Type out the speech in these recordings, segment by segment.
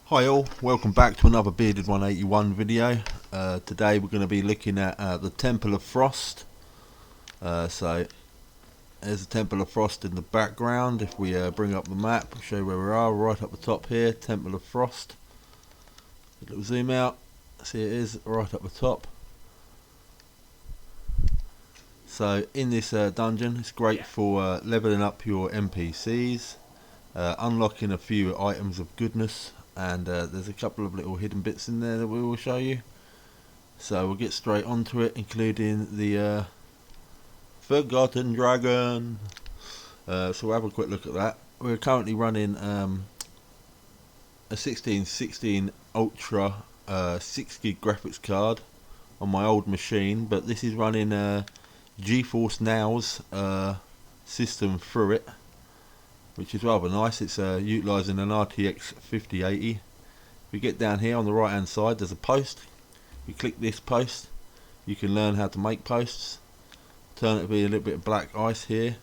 Hi all, welcome back to another Bearded 181 video. Today we're going to be looking at the Temple of Frost. So there's the Temple of Frost in the background. If we bring up the map, I'll show you where we are, right up the top here, Temple of Frost. A little zoom out, see it is right up the top. So in this dungeon, it's great for leveling up your NPCs, unlocking a few items of goodness, and there's a couple of little hidden bits in there that we will show you. So we'll get straight onto it, including the Forgotten Dragon. So we'll have a quick look at that. We're currently running a 1616 Ultra 6GB graphics card on my old machine, but this is running GeForce Now's system through it, which is rather nice. It's utilising an RTX 5080. If you get down here on the right hand side, there's a post. You click this post, you can learn how to make posts. Turn it to be a little bit of black ice here.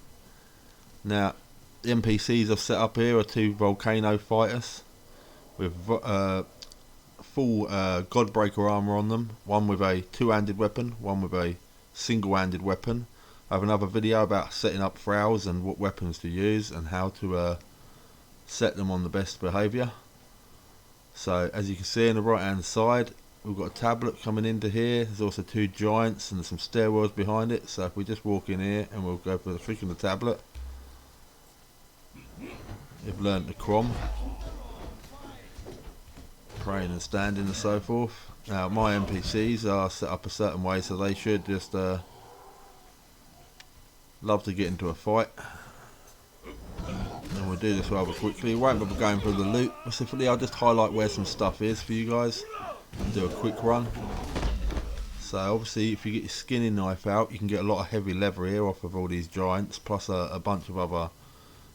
Now the NPCs I've set up here are two volcano fighters with full Godbreaker armour on them, one with a two-handed weapon, one with a single-handed weapon. I have another video about setting up Thralls and what weapons to use and how to set them on the best behaviour. So as you can see on the right hand side, we've got a tablet coming into here. There's also two giants and some stairwells behind it. So if we just walk in here and we'll go for the click on the tablet, you've learnt the Crom, praying and standing and so forth. Now my NPCs are set up a certain way, so they should just love to get into a fight. And we'll do this rather quickly. We won't be going through the loot specifically. I'll just highlight where some stuff is for you guys and do a quick run. So obviously if you get your skinning knife out, you can get a lot of heavy leather here off of all these giants, plus a bunch of other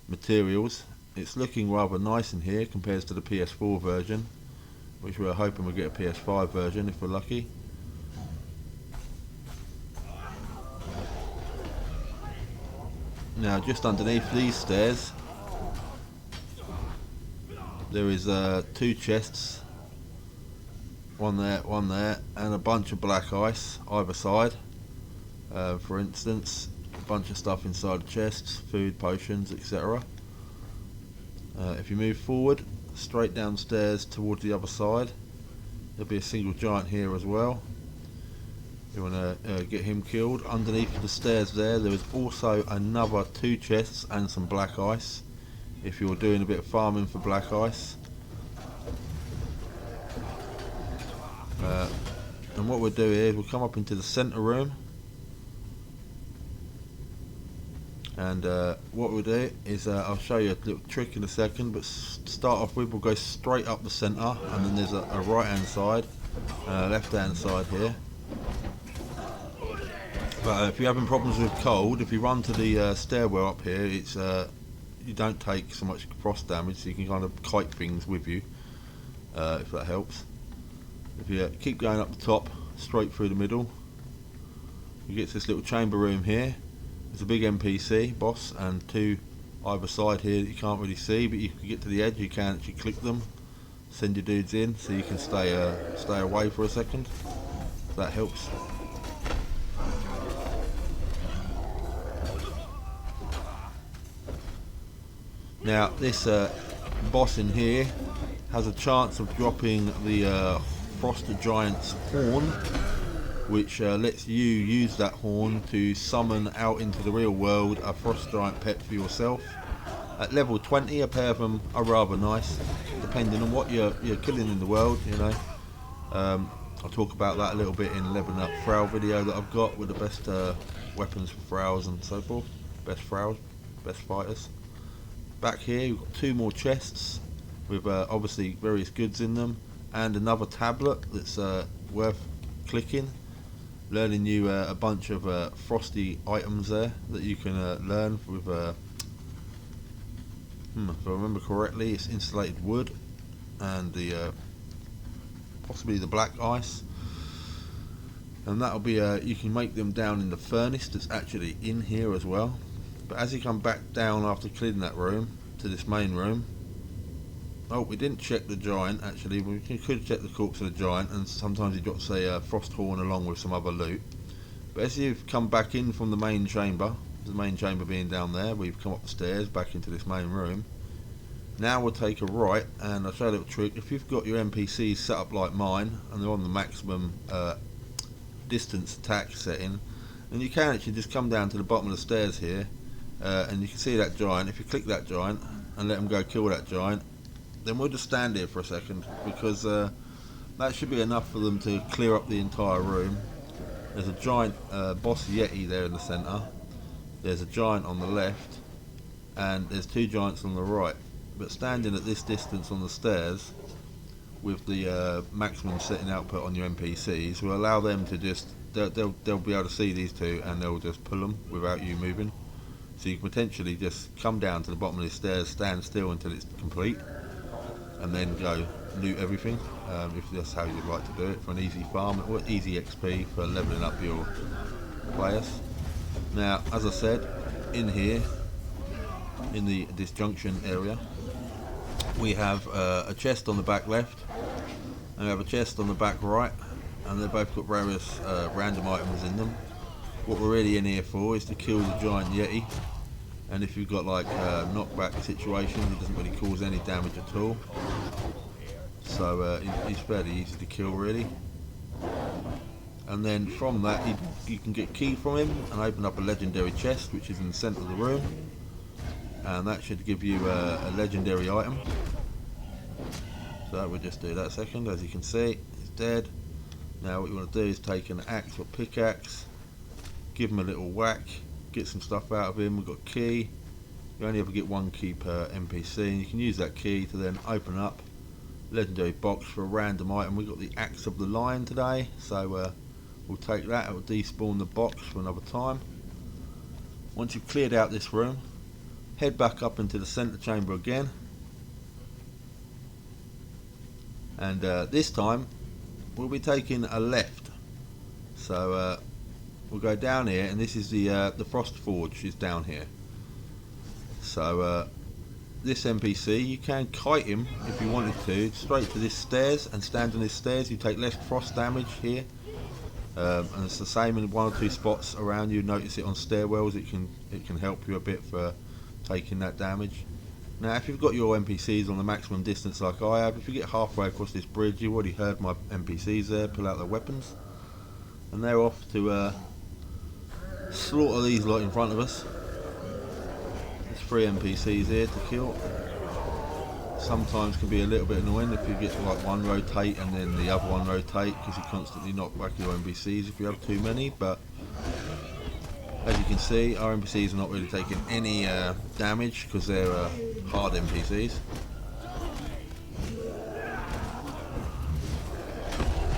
materials. It's looking rather nice in here compared to the PS4 version, which we're hoping we'll get a PS5 version if we're lucky. Now just underneath these stairs there is two chests, one there, and a bunch of black ice either side. For instance, a bunch of stuff inside the chests, food, potions, etc. If you move forward straight downstairs towards the other side, there'll be a single giant here as well. You want to get him killed. Underneath the stairs there is also another two chests and some black ice if you're doing a bit of farming for black ice. And what we'll do here is we'll come up into the centre room, and what we'll do is I'll show you a little trick in a second, but start off with, we'll go straight up the centre, and then there's a right hand side and a left hand side here. But if you're having problems with cold, if you run to the stairwell up here, it's you don't take so much frost damage, so you can kind of kite things with you, if that helps. If you keep going up the top, straight through the middle, you get to this little chamber room here. There's a big NPC boss and two either side here that you can't really see, but you can get to the edge, you can actually click them, send your dudes in, so you can stay away for a second, if that helps. Now this boss in here has a chance of dropping the Frost Giant's horn, which lets you use that horn to summon out into the real world a Frost Giant pet for yourself. At level 20 a pair of them are rather nice, depending on what you're killing in the world, you know. I'll talk about that a little bit in leveling up Thrall video that I've got with the best weapons for Thralls and so forth. Best Thralls, best fighters. Back here we've got two more chests with obviously various goods in them, and another tablet that's worth clicking, learning you a bunch of frosty items there that you can learn with, if I remember correctly, it's insulated wood and the possibly the black ice, and that'll be you can make them down in the furnace that's actually in here as well. But as you come back down after clearing that room to this main room, Oh, we didn't check the giant actually. We could check the corpse of the giant, and sometimes he drops a frost horn along with some other loot. But as you've come back in from the main chamber being down there, we've come up the stairs back into this main room. Now we'll take a right, and I'll show you a little trick. If you've got your NPCs set up like mine, and they're on the maximum distance attack setting, then you can actually just come down to the bottom of the stairs here, and you can see that giant. If you click that giant and let them go kill that giant, then we'll just stand here for a second, because that should be enough for them to clear up the entire room. There's a giant boss Yeti there in the centre, there's a giant on the left, and there's two giants on the right. But standing at this distance on the stairs with the maximum setting output on your NPCs will allow them to just, they'll be able to see these two, and they'll just pull them without you moving. So you can potentially just come down to the bottom of the stairs, stand still until it's complete, and then go loot everything, if that's how you'd like to do it, for an easy farm or easy XP for leveling up your players. Now, as I said, in here, in the disjunction area, we have a chest on the back left, and we have a chest on the back right, and they've both got various random items in them. What we're really in here for is to kill the giant Yeti, and if you've got like knockback situations, it doesn't really cause any damage at all. So he's fairly easy to kill really. And then from that you can get key from him and open up a legendary chest, which is in the centre of the room, and that should give you a legendary item. So we'll just do that a second. As you can see, he's dead. Now what you want to do is take an axe or pickaxe, give him a little whack, get some stuff out of him. We've got key. You only ever get one key per NPC, and you can use that key to then open up legendary box for a random item. We've got the Axe of the Lion today, so we'll take that. It will despawn the box for another time. Once you've cleared out this room, head back up into the centre chamber again, and this time we'll be taking a left. So we'll go down here, and this is the Frost Forge is down here. So this NPC, you can kite him if you wanted to straight to this stairs and stand on this stairs. You take less frost damage here, and it's the same in one or two spots around you. Notice it on stairwells. It can help you a bit for taking that damage. Now if you've got your NPCs on the maximum distance like I have, if you get halfway across this bridge, you've already heard my NPCs there pull out their weapons, and they're off to slaughter these lot in front of us. There's 3 NPCs here to kill. Sometimes can be a little bit annoying if you get like one rotate and then the other one rotate, because you constantly knock back your NPCs if you have too many. But as you can see, our NPCs are not really taking any damage because they're hard NPCs.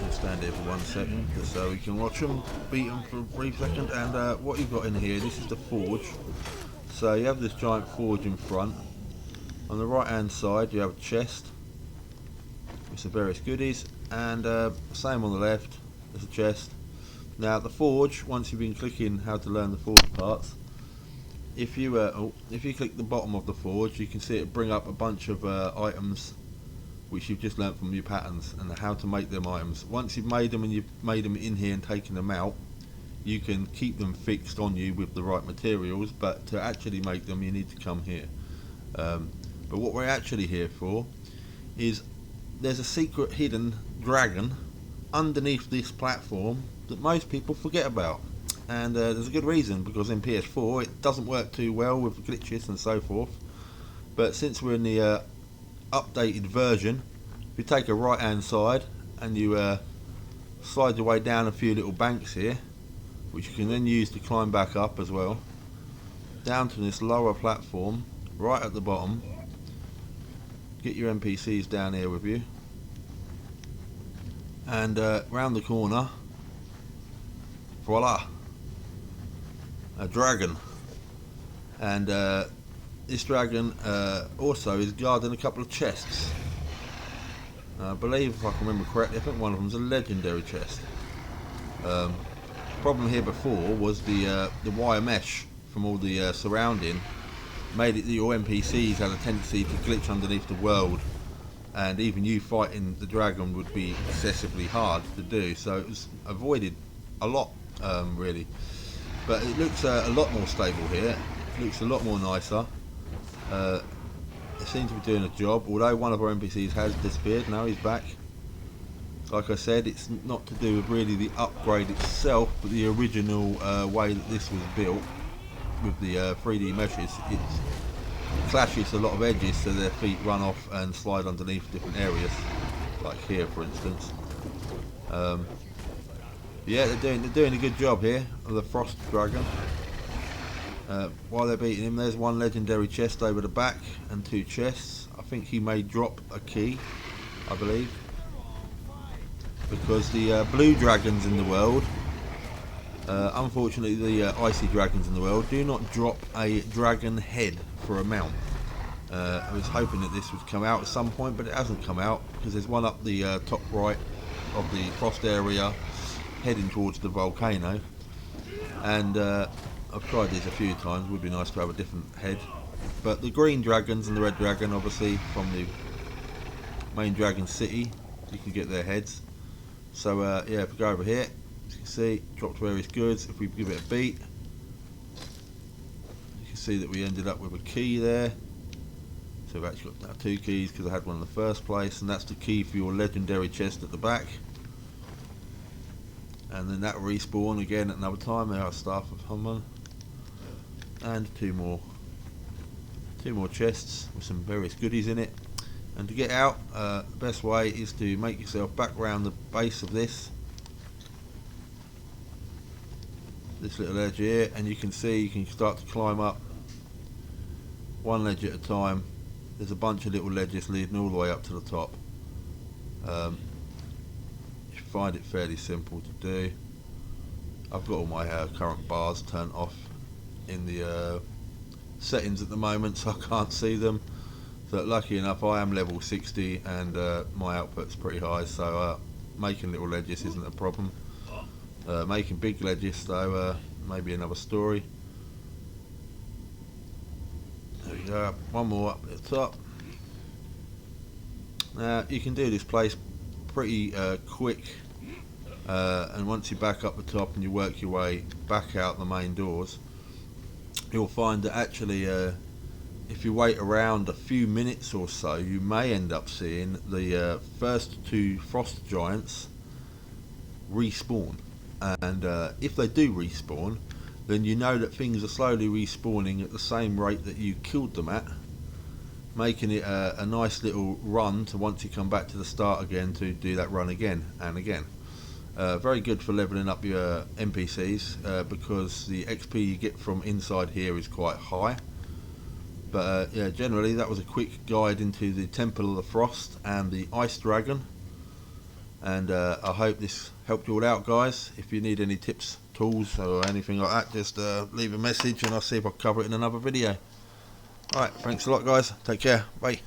We'll stand here for 1 second just so we can watch them, beat them for a brief second. And what you've got in here, this is the forge. So you have this giant forge in front. On the right hand side you have a chest with some various goodies, and same on the left, there's a chest. Now the forge, once you've been clicking how to learn the forge parts, if you click the bottom of the forge, you can see it bring up a bunch of items which you've just learnt from your patterns and how to make them items. Once you've made them and you've made them in here and taken them out, you can keep them fixed on you with the right materials, but to actually make them you need to come here. But what we're actually here for is there's a secret hidden dragon underneath this platform that most people forget about, and there's a good reason, because in PS4 it doesn't work too well with glitches and so forth. But since we're in the updated version, if you take a right hand side and you slide your way down a few little banks here, which you can then use to climb back up as well, down to this lower platform right at the bottom. Get your NPCs down here with you, and round the corner, voila, a dragon. And this dragon also is guarding a couple of chests. I believe, if I can remember correctly, I think one of them is a legendary chest. Problem here before was the wire mesh from all the surrounding made it that your NPCs had a tendency to glitch underneath the world and even you fighting the dragon would be excessively hard to do, so it was avoided a lot, really. But it looks a lot more stable here. It looks a lot more nicer. It seems to be doing a job, although one of our NPCs has disappeared. Now he's back. Like I said, it's not to do with really the upgrade itself, but the original way that this was built with the 3D meshes. It clashes a lot of edges, so their feet run off and slide underneath different areas, like here for instance. Yeah, they're doing a good job here of the frost dragon. While they're beating him, there's one legendary chest over the back and 2 chests. I think he may drop a key, I believe, because the blue dragons in the world, unfortunately the icy dragons in the world, do not drop a dragon head for a mount. I was hoping that this would come out at some point, but it hasn't come out, because there's one up the top right of the frost area heading towards the volcano, and I've tried these a few times. It would be nice to have a different head, but the green dragons and the red dragon, obviously from the main dragon city, you can get their heads. So yeah, if we go over here, as you can see, dropped various goods. If we give it a beat, you can see that we ended up with a key there. So we've actually got now 2 keys, because I had one in the first place, and that's the key for your legendary chest at the back. And then that will respawn again at another time. There are Staff of Humman, and two more chests with some various goodies in it. And to get out, the best way is to make yourself back round the base of this little ledge here, and you can see you can start to climb up one ledge at a time. There's a bunch of little ledges leading all the way up to the top. You find it fairly simple to do. I've got all my current bars turned off in the settings at the moment, so I can't see them. So lucky enough, I am level 60 and my output's pretty high, so making little ledges isn't a problem. Making big ledges though, maybe another story. There we go, one more up at the top. Now you can do this place pretty quick, and once you're back up the top and you work your way back out the main doors, you'll find that actually if you wait around a few minutes or so, you may end up seeing the first 2 frost giants respawn. And if they do respawn, then you know that things are slowly respawning at the same rate that you killed them at, making it a nice little run to once you come back to the start again to do that run again and again. Very good for leveling up your NPCs, because the XP you get from inside here is quite high. But yeah, generally that was a quick guide into the Temple of the Frost and the Ice Dragon. And I hope this helped you all out, guys. If you need any tips, tools or anything like that, just leave a message and I'll see if I can cover it in another video. Alright, thanks a lot guys, take care, bye.